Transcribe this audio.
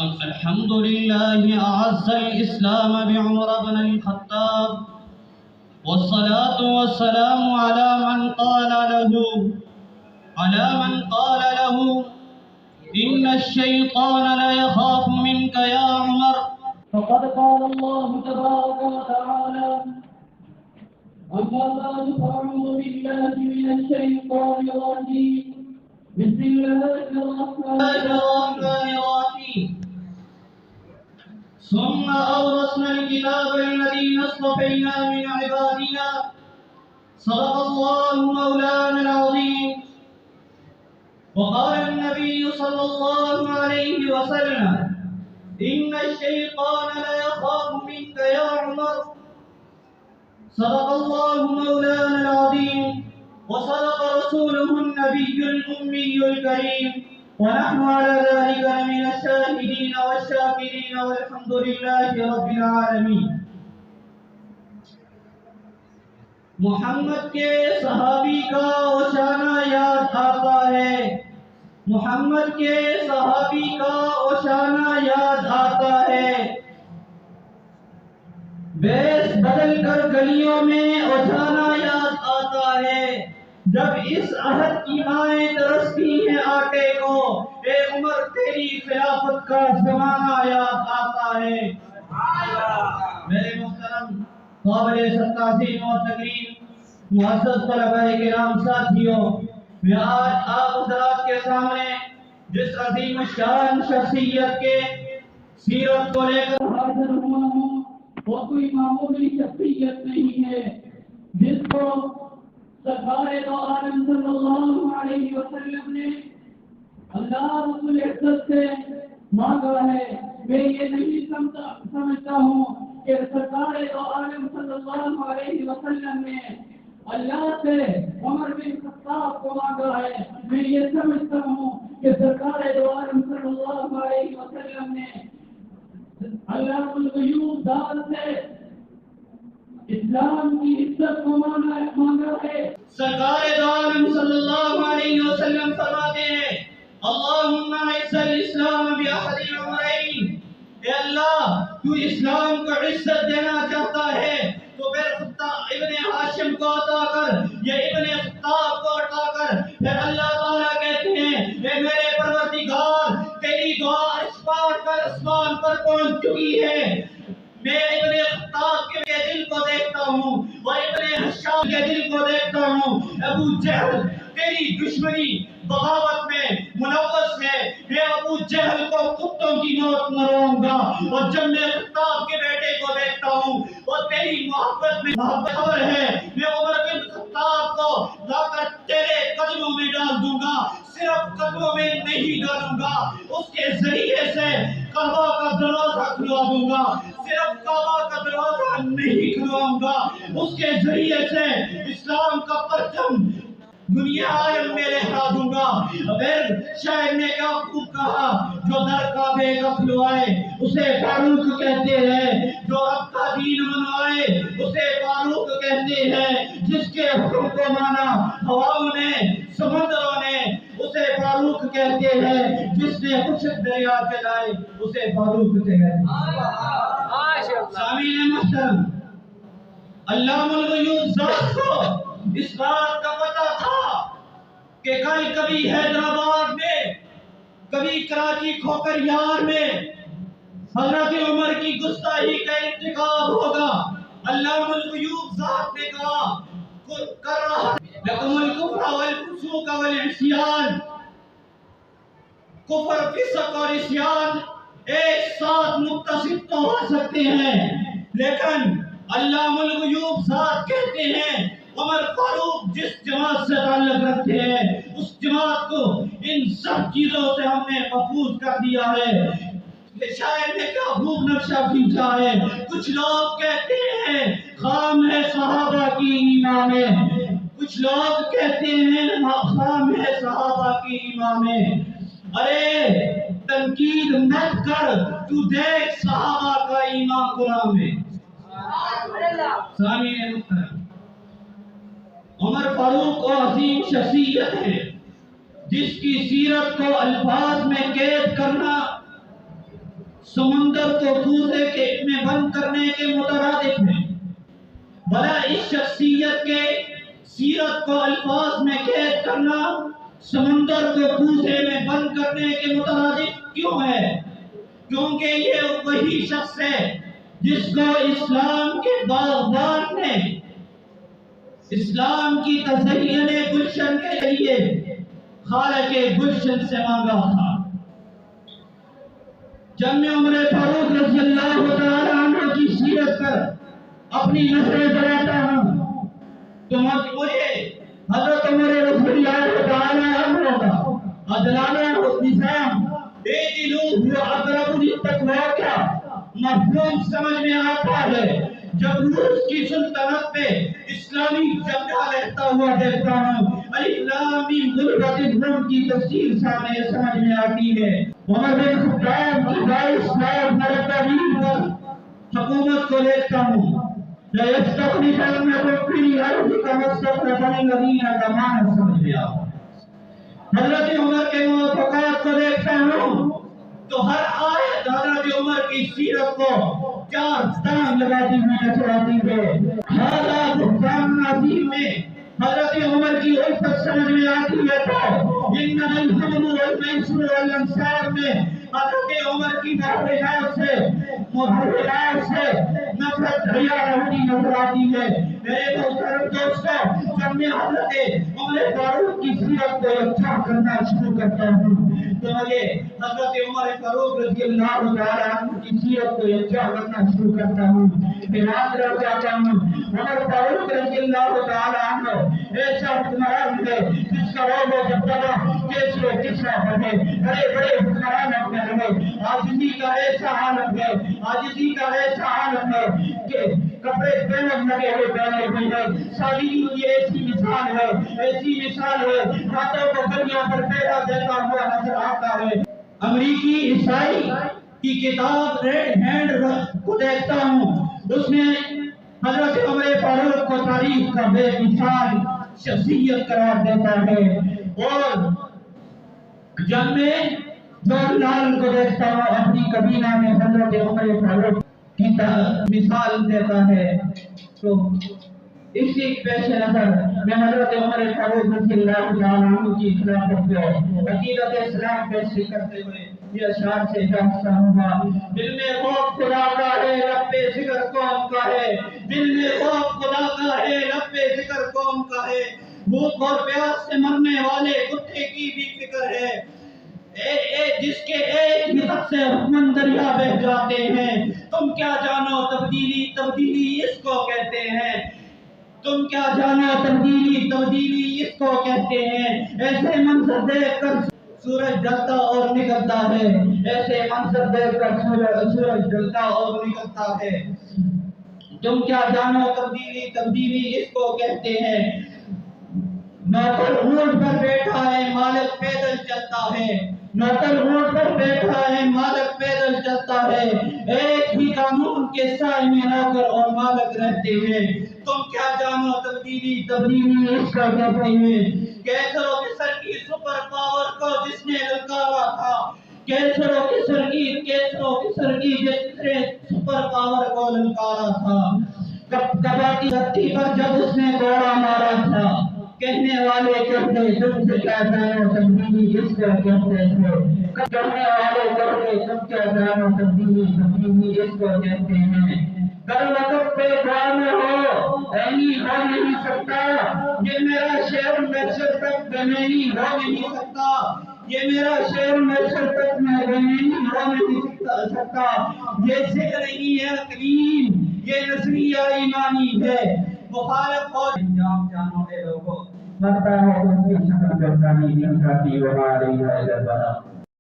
الحمد لله أعز الإسلام بعمر بن الخطاب، والصلاة والسلام على من قال له إن الشيطان لا يخاف منك يا عمر. فقد قال الله تبارك وتعالى: أما بعد فأعوذ بالله من الشيطان الرجيم. بسم الله الرحمن الرحيم. ثم أورثنا الكتاب الذين اصطفينا من عبادنا. صدق الله مولانا العظيم. وقال النبي صلى الله عليه وسلم: إن الشيطان لا يخاف منك يا عمر. صدق الله مولانا العظيم، وصدق رسوله النبي الأمي الكريم، ونحن على ذلك من الشاهدين والشاكرين، والحمد لله رب العالمين. محمد کے صحابی کا اوشانہ یاد آتا ہے، محمد کے صحابی کا اوشانہ یاد آتا ہے۔ بیس بدل کر گلیوں میں اوشانہ یاد آتا ہے۔ جب اس عہد کی مائیں ترستی ہیں آٹے کو، اے عمر تیری خلافت کا زمانہ یاد آتا ہے۔ میرے محترم قابل تعظیم و تکریم معزز طلباء کرام ساتھیوں، میں آج آپ حضرات کے سامنے جس عظیم الشان شخصیت کے سیرت کو لے کر حاضر ہوا ہوں وہ کوئی معمولی شخصیت نہیں ہے، جس کو سرکار دو عالم صلی اللہ علیہ وسلم نے اللہ رب العزت سے مانگا ہے۔ میں یہ نہیں سمجھتا ہوں کہ سرکار دو عالم صلی اللہ علیہ وسلم نے اللہ سے عمر بن خطاب کو مانگا ہے۔ میں یہ سمجھتا ہوں کہ سرکار دو عالم صلی اللہ علیہ وسلم نے اللہ الغیوب ذات سے اسلام کی عزت کو مانگا ہے۔ سرکار دو عالم صلی اللہ علیہ وسلم فرماتے ہیں: اللہم اعز الاسلام باحد العمرین۔ اے اللہ، تو اسلام کو عزت دینا چاہتا ہے تو پھر ابن ہاشم کو عطا کر، یا ابن خطاب کو عطا کر۔ پھر اللہ تعالیٰ کہتے ہیں: اے میرے پروردگار، تیری دعا عرش پار کر اسمان پر پہنچ چکی ہے۔ میں ابن خطاب کے دل کو دیکھتا ہوں اور ابن ہشام کے دل کو دیکھتا ہوں۔ ابو جہل تیری دشمنی بغاوت میں ملوث ہے۔ میں ابو جہل کو کتوں کی موت مروں گا۔ اور جب میں خطاب کے بیٹے کو دیکھتا ہوں اور تیری محبت میں خبر ہے، میں عمر بن خطاب کو لا کر تیرے قدموں میں ڈال دوں گا۔ صرف قدموں میں نہیں ڈالوں گا، اس کے ذریعے سے کعبہ کا دروازہ کھلوا دوں گا۔ صرف کعبہ کا دروازہ نہیں کھلواؤں گا، اس کے ذریعے سے اسلام کا پرچم دنیا عالم میں لہرا دوں گا۔ پھر شاعر نے کیا خوب کہا: جو در کعبے کا کھلوائے اسے فاروق کہتے ہیں، جو رب کا دین منوائے اسے فاروق کہتے ہیں، جس کے حکم کو مانا ہواؤں نے سمندروں نے اسے فاروق کہتے ہیں، جس نے خشک دریا چلائے اسے فاروق کہتے ہیں۔ سامعین محترم، علام الغیوب ذات کو اس بات کا پتہ تھا کہ کبھی حیدرآباد میں، کبھی کراچی کھوکریار میں حضرت عمر کی گستاخی کا ارتکاب ہوگا۔ علام الغیوب ذات نے کہا: کر رہا لکم الکفر والفسوق والعصیان۔ کفر، فسق اور عصیان ایک ساتھ متصف تو ہو سکتے ہیں، لیکن علام الغیوب ذات کہتے ہیں عمر فاروق جس جماعت سے تعلق رکھتے ہیں اس جماعت کو ان سب چیزوں سے ہم نے محفوظ کر دیا ہے۔ شاعر نے کیا خوب نقشہ کھینچا ہے۔ کچھ لوگ کہتے ہیں خام ہے صحابہ کی ایمان میں، کچھ لوگ کہتے ہیں خام ہے صحابہ کی ایمان میں۔ ارے تنقید مت کر، تو دیکھ صحابہ کا ایمان قرآن میں۔ سامعین محترم، عمر فاروق کو عظیم شخصیت ہے جس کی سیرت کو الفاظ میں قید کرنا سمندر کو کوزے کے میں بند کرنے کے مترادف ہے، بھلا اس شخصیت کے سیرت کو الفاظ میں قید کرنا سمندر کو کوزے میں بند کرنے کے مترادف کیوں ہے؟ کیونکہ یہ وہی شخص ہے جس کو اسلام کے باغبان نے اسلام کی تزئین گلشن کے لیے خالق گلشن سے مانگا تھا۔ جب میں عمر فاروق رضی اللہ تعالی عنہ کی سیرت پر اپنی نظریں دوڑاتا ہوں تو مجھے حضرت عمر رضی اللہ تعالی عنہ کا عدلانہ نظام اعدلوا اقرب للتقوی کا مفہوم سمجھ میں آتا ہے جب روس کی سلطنت پہ اسلامی جھنڈا لہرتا ہوا دیکھتا ہوں۔ الف لام میم غلبت الروم کی تفسیر سامنے سمجھ میں آتی ہے۔ عمر بن خطاب کی 22 سال مرتبین پر حکومت کو دیکھتا ہوں۔ لَيَسْتَخْلِفَنَّكُمْ فِي الْأَرْضِ كَمَا اسْتَخْلَفَ الَّذِينَ کا معنی سمجھ میں آتا ہے۔ حضرت عمر کے موافقات کو دیکھتا ہوں تو ہر آیت حضرت عمر کی سیرت کو چار ستان لگاتی ہوئی نظر آتی ہے۔ ہذا بہتان عظیم میں حضرت عمر کی الفت سمجھ میں آتی ہے تو انما الحمل والمیسر والانصار میں حضرت عمر کی محررات سے نفرت حیا رہتی نظر آتی ہے۔ میرے محترم دوستو، جب میں حضرت عمر فاروق کی سیرت کو اچھا کرنا شروع کرتا ہوں تو مجھے حضرت عمر فاروق رضی اللہ تعالی عنہ کی سیرت کو اچھا کرنا شروع کرتا ہوں۔ یاد رکھ جاتا ہوں عمر فاروق رضی اللہ تعالی عنہ ایسا حکمران ہے جس کا روب و دبدبہ کیسر و کسرا پر ہے۔ بڑے بڑے حکمران اپنے ہمیں عاجزی کا ایسا عالم ہے، عاجزی کا ایسا عالم ہے کہ کپڑے پہننے لگے ہوئے پہنے ہوئے ہیں۔ صالحین کی ایسی مثال ہے ہاتھوں کو گلیاں پر پھیلا دیتا ہوا نظر آتا ہے۔ امریکی عیسائی کی کتاب ریڈ ہینڈ کو دیکھتا ہوں، اس میں حضرت عمر فاروق کو تاریخ کا بے مثال شخصیت قرار دیتا ہے۔ اور جب میں جواہر لال کو دیکھتا ہوں اپنی کابینہ میں حضرت عمر فاروق کی مثال دیتا ہے تو اسی پیش نظر میں حضرت عمر فاروق رضی اللہ تعالی عنہ کی خلافت کو عقیدت اسلام پیش کرتے ہوئے یہ اشعار سے جانتا ہوں۔ دل میں خوف خدا کا ہے، لب پہ ذکر قوم کا ہے۔ دل میں خوف خدا کا ہے، لب پہ ذکر قوم کا ہے۔ بھوک اور پیاس سے مرنے والے کتے کی بھی فکر ہے۔ جس کے ایک ہی خط سے حکمن دریا بہ جاتے ہیں۔ تم کیا جانو تبدیلی اس کو کہتے ہیں۔ تم کیا جانو تبدیلی اس کو کہتے ہیں۔ ایسے منظر دیکھ کر سورج ڈھلتا اور نکلتا ہے۔ ایسے منظر دیکھ کر سورج ڈھلتا اور نکلتا ہے۔ تم کیا جانو تبدیلی اس کو کہتے ہیں۔ نوکر اونٹ پر بیٹھا ہے، مالک پیدل چلتا ہے۔ نوکر اونٹ پر بیٹھا ہے، مالک پیدل چلتا ہے۔ ایک ہی قانون کے سائے میں نوکر اور مالک رہتے ہیں۔ تم کیا جانو تبدیلی اس کا کہتے ہیں۔ کیسر و کسر کی سپر پاور کو جس نے للکارا تھا، کیسر و کسر کی جس نے سپر پاور کو للکارا تھا، کبا کی دھرتی پر جب اس نے گوڑا مارا تھا، کہنے والے کہتے تم سے کیا جانو تبدیلی اس کو کہتے تھے۔ کہنے والے کہتے تم کیا جانو تبدیلی اس کو کہتے ہیں۔ کل وقت پہ دعا میں ہو اینی ہو نہیں سکتا، یہ میرا شعر محشر تک بنینی ہو نہیں سکتا، یہ میرا شعر محشر تک بنینی ہو نہیں سکتا۔ یہ ذکر نہیں ہے اقلیم، یہ نظریہ ایمانی ہے۔ مخالف ہو انجام جانو اے لوگو، مرتا ہے تو اس کی شکل کرتا نہیں دکھاتی وہاں رہی ہے